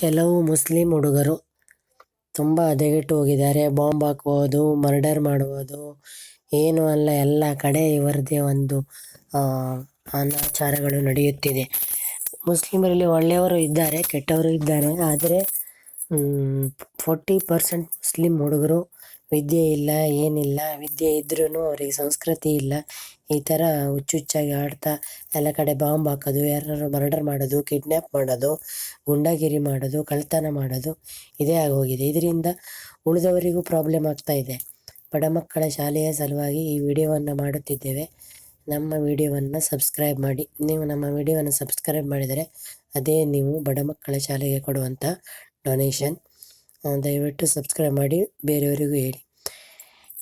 ಕೆಲವು ಮುಸ್ಲಿಂ ಹುಡುಗರು ತುಂಬ ಹದಗೆಟ್ಟು ಹೋಗಿದ್ದಾರೆ. ಬಾಂಬ್ ಹಾಕುವುದು, ಮರ್ಡರ್ ಮಾಡುವುದು, ಏನೂ ಅಲ್ಲ ಎಲ್ಲ ಕಡೆ ಇವರದೇ ಒಂದು ಅನಾಚಾರಗಳು ನಡೆಯುತ್ತಿದೆ. ಮುಸ್ಲಿಮರಲ್ಲಿ ಒಳ್ಳೆಯವರು ಇದ್ದಾರೆ, ಕೆಟ್ಟವರು ಇದ್ದಾರೆ. ಆದರೆ 40% ಮುಸ್ಲಿಂ ಹುಡುಗರು ವಿದ್ಯೆ ಇಲ್ಲ, ಏನಿಲ್ಲ. ವಿದ್ಯೆ ಇದ್ರೂ ಅವರಿಗೆ ಸಂಸ್ಕೃತಿ ಇಲ್ಲ. ಈ ಥರ ಹುಚ್ಚುಚ್ಚಾಗಿ ಆಡ್ತಾ ಎಲ್ಲ ಕಡೆ ಬಾಂಬ್ ಹಾಕೋದು, ಯಾರನ್ನಾರು ಮರ್ಡರ್ ಮಾಡೋದು, ಕಿಡ್ನ್ಯಾಪ್ ಮಾಡೋದು, ಗುಂಡಾಗಿರಿ ಮಾಡೋದು, ಕಳ್ಳತನ ಮಾಡೋದು ಇದೇ ಆಗೋಗಿದೆ. ಇದರಿಂದ ಉಳಿದವರಿಗೂ ಪ್ರಾಬ್ಲಮ್ ಆಗ್ತಾಯಿದೆ. ಬಡ ಮಕ್ಕಳ ಶಾಲೆಯ ಸಲುವಾಗಿ ಈ ವಿಡಿಯೋವನ್ನು ಮಾಡುತ್ತಿದ್ದೇವೆ. ನಮ್ಮ ವಿಡಿಯೋವನ್ನು ಸಬ್ಸ್ಕ್ರೈಬ್ ಮಾಡಿ. ನೀವು ನಮ್ಮ ವಿಡಿಯೋವನ್ನು ಸಬ್ಸ್ಕ್ರೈಬ್ ಮಾಡಿದರೆ ಅದೇ ನೀವು ಬಡ ಮಕ್ಕಳ ಶಾಲೆಗೆ ಕೊಡುವಂಥ ಡೊನೇಷನ್. ದಯವಿಟ್ಟು ಸಬ್ಸ್ಕ್ರೈಬ್ ಮಾಡಿ, ಬೇರೆಯವರಿಗೂ ಹೇಳಿ.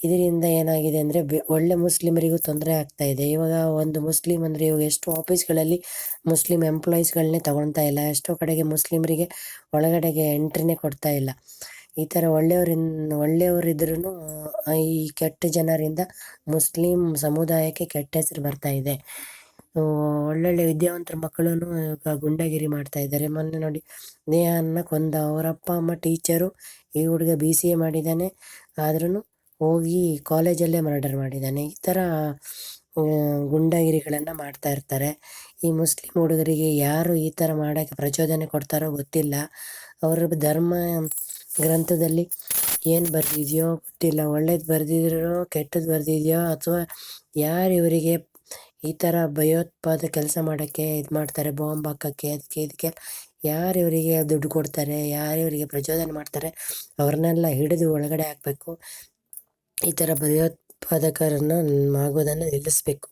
ಇದರಿಂದ ಏನಾಗಿದೆ ಅಂದರೆ ಒಳ್ಳೆ ಮುಸ್ಲಿಮರಿಗೂ ತೊಂದರೆ ಆಗ್ತಾಯಿದೆ. ಇವಾಗ ಒಂದು ಮುಸ್ಲಿಮ್ ಅಂದರೆ ಇವಾಗ ಎಷ್ಟೋ ಆಫೀಸ್ಗಳಲ್ಲಿ ಮುಸ್ಲಿಮ್ ಎಂಪ್ಲಾಯೀಸ್ಗಳನ್ನೇ ತಗೊಳ್ತಾ ಇಲ್ಲ. ಎಷ್ಟೋ ಕಡೆಗೆ ಮುಸ್ಲಿಮರಿಗೆ ಒಳಗಡೆಗೆ ಎಂಟ್ರಿನೇ ಕೊಡ್ತಾ ಇಲ್ಲ. ಈ ಥರ ಒಳ್ಳೆಯವರಿದ್ರೂ ಈ ಕೆಟ್ಟ ಜನರಿಂದ ಮುಸ್ಲಿಂ ಸಮುದಾಯಕ್ಕೆ ಕೆಟ್ಟ ಹೆಸರು ಬರ್ತಾಯಿದೆ. ಒಳ್ಳೊಳ್ಳೆ ವಿದ್ಯಾವಂತರ ಮಕ್ಕಳೂ ಈಗ ಗುಂಡಾಗಿರಿ ಮಾಡ್ತಾಯಿದ್ದಾರೆ. ಮೊನ್ನೆ ನೋಡಿ, ನೇಹಾನ್ನ ಕೊಂದ ಅವರ ಅಪ್ಪ ಅಮ್ಮ ಟೀಚರು. ಈ ಹುಡುಗ BCA ಮಾಡಿದ್ದಾನೆ, ಆದ್ರೂ ಹೋಗಿ ಕಾಲೇಜಲ್ಲೇ ಮರ್ಡರ್ ಮಾಡಿದ್ದಾನೆ. ಈ ಥರ ಗುಂಡಾಗಿರಿಗಳನ್ನು ಮಾಡ್ತಾ ಇರ್ತಾರೆ. ಈ ಮುಸ್ಲಿಂ ಹುಡುಗರಿಗೆ ಯಾರು ಈ ಥರ ಮಾಡೋಕ್ಕೆ ಪ್ರಚೋದನೆ ಕೊಡ್ತಾರೋ ಗೊತ್ತಿಲ್ಲ. ಅವರ ಧರ್ಮ ಗ್ರಂಥದಲ್ಲಿ ಏನು ಬರೆದಿದೆಯೋ ಗೊತ್ತಿಲ್ಲ. ಒಳ್ಳೇದು ಬರೆದಿದ್ರೋ ಕೆಟ್ಟದ್ದು ಬರೆದಿದೆಯೋ, ಅಥವಾ ಯಾರು ಇವರಿಗೆ ಈ ಥರ ಭಯೋತ್ಪಾದ ಕೆಲಸ ಮಾಡೋಕ್ಕೆ ಇದು ಮಾಡ್ತಾರೆ, ಬಾಂಬ್ ಹಾಕೋಕ್ಕೆ, ಅದಕ್ಕೆ ಇದಕ್ಕೆ ಯಾರು ಇವರಿಗೆ ದುಡ್ಡು ಕೊಡ್ತಾರೆ, ಯಾರು ಇವರಿಗೆ ಪ್ರಚೋದನೆ ಮಾಡ್ತಾರೆ, ಅವ್ರನ್ನೆಲ್ಲ ಹಿಡಿದು ಒಳಗಡೆ ಹಾಕಬೇಕು. ಈ ಥರ ಭಯೋತ್ಪಾದಕರನ್ನು ಆಗೋದನ್ನು ನಿಲ್ಲಿಸಬೇಕು.